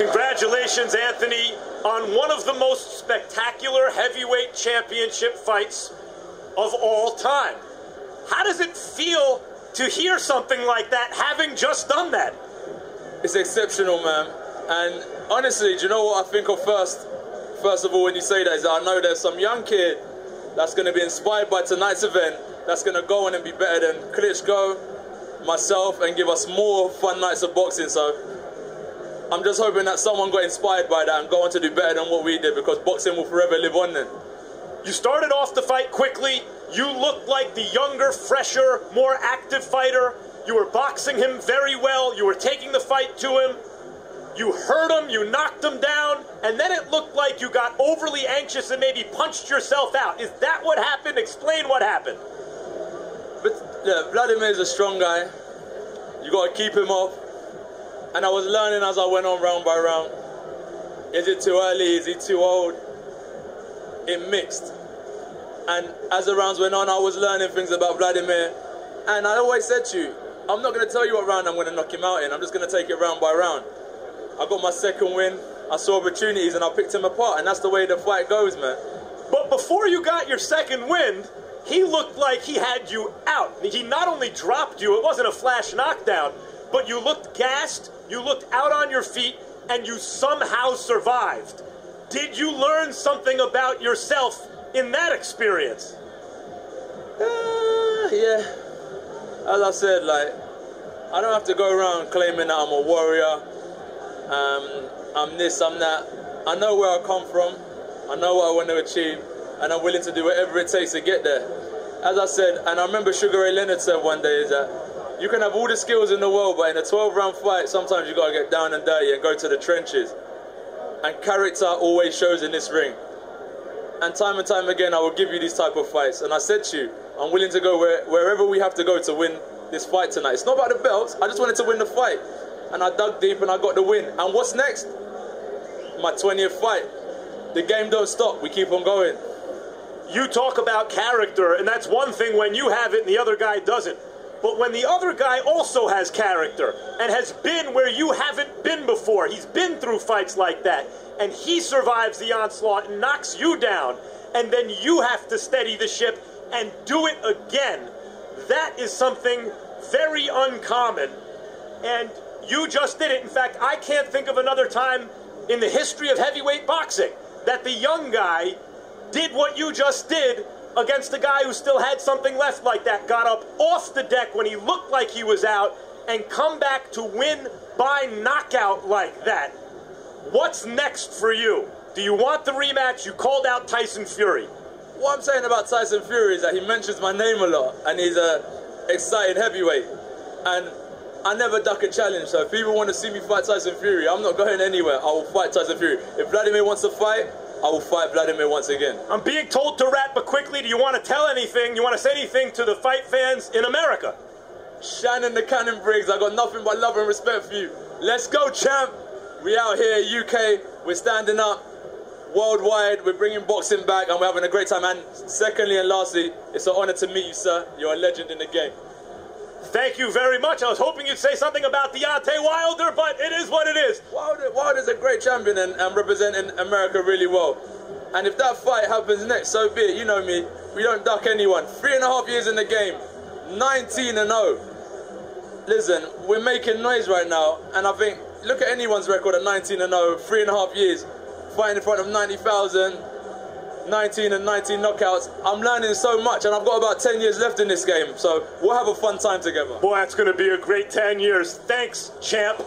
Congratulations, Anthony, on one of the most spectacular heavyweight championship fights of all time. How does it feel to hear something like that, having just done that? It's exceptional, man. And honestly, do you know what I think of first? First of all, when you say that, is that I know there's some young kid that's going to be inspired by tonight's event, that's going to go on and be better than Klitschko, myself, and give us more fun nights of boxing. So I'm just hoping that someone got inspired by that and go on to do better than what we did, because boxing will forever live on then. You started off the fight quickly. You looked like the younger, fresher, more active fighter. You were boxing him very well. You were taking the fight to him. You hurt him, you knocked him down, and then it looked like you got overly anxious and maybe punched yourself out. Is that what happened? Explain what happened. But yeah, Wladimir is a strong guy. You got to keep him off. And I was learning as I went on round by round. Is it too early? Is he too old? It mixed. And as the rounds went on, I was learning things about Wladimir. And I always said to you, I'm not going to tell you what round I'm going to knock him out in. I'm just going to take it round by round. I got my second win. I saw opportunities and I picked him apart. And that's the way the fight goes, man. But before you got your second win, he looked like he had you out. He not only dropped you, it wasn't a flash knockdown, but you looked gassed, you looked out on your feet, and you somehow survived. Did you learn something about yourself in that experience? Yeah. As I said, like, I don't have to go around claiming that I'm a warrior. I'm this, I'm that. I know where I come from. I know what I want to achieve. And I'm willing to do whatever it takes to get there. As I said, and I remember Sugar Ray Leonard said one day, is that you can have all the skills in the world, but in a 12-round fight, sometimes you got to get down and dirty and go to the trenches. And character always shows in this ring. And time again, I will give you these type of fights. And I said to you, I'm willing to go wherever we have to go to win this fight tonight. It's not about the belts. I just wanted to win the fight. And I dug deep and I got the win. And what's next? My 20th fight. The game don't stop. We keep on going. You talk about character, and that's one thing when you have it and the other guy doesn't. But when the other guy also has character and has been where you haven't been before, he's been through fights like that, and he survives the onslaught and knocks you down, and then you have to steady the ship and do it again. That is something very uncommon, and you just did it. In fact, I can't think of another time in the history of heavyweight boxing that the young guy did what you just did against a guy who still had something left like that, got up off the deck when he looked like he was out, and come back to win by knockout like that. What's next for you? Do you want the rematch? You called out Tyson Fury. What I'm saying about Tyson Fury is that he mentions my name a lot, and he's an exciting heavyweight. And I never duck a challenge, so if people want to see me fight Tyson Fury, I'm not going anywhere. I will fight Tyson Fury. If Wladimir wants to fight, I will fight Wladimir once again. I'm being told to wrap, but quickly, do you want to tell anything? You want to say anything to the fight fans in America? Shannon the Cannon Briggs, I got nothing but love and respect for you. Let's go, champ. We out here, UK. We're standing up worldwide. We're bringing boxing back, and we're having a great time. And secondly and lastly, it's an honor to meet you, sir. You're a legend in the game. Thank you very much. I was hoping you'd say something about Deontay Wilder, but it is what it is. Wilder's a great champion and representing America really well. And if that fight happens next, so be it. You know me, we don't duck anyone. 3.5 years in the game, 19-0. Listen, we're making noise right now, and I think, look at anyone's record at 19-0, 3.5 years, fighting in front of 90,000, 19 and 19 knockouts. I'm learning so much, and I've got about 10 years left in this game, so we'll have a fun time together. Boy, that's going to be a great 10 years. Thanks, champ.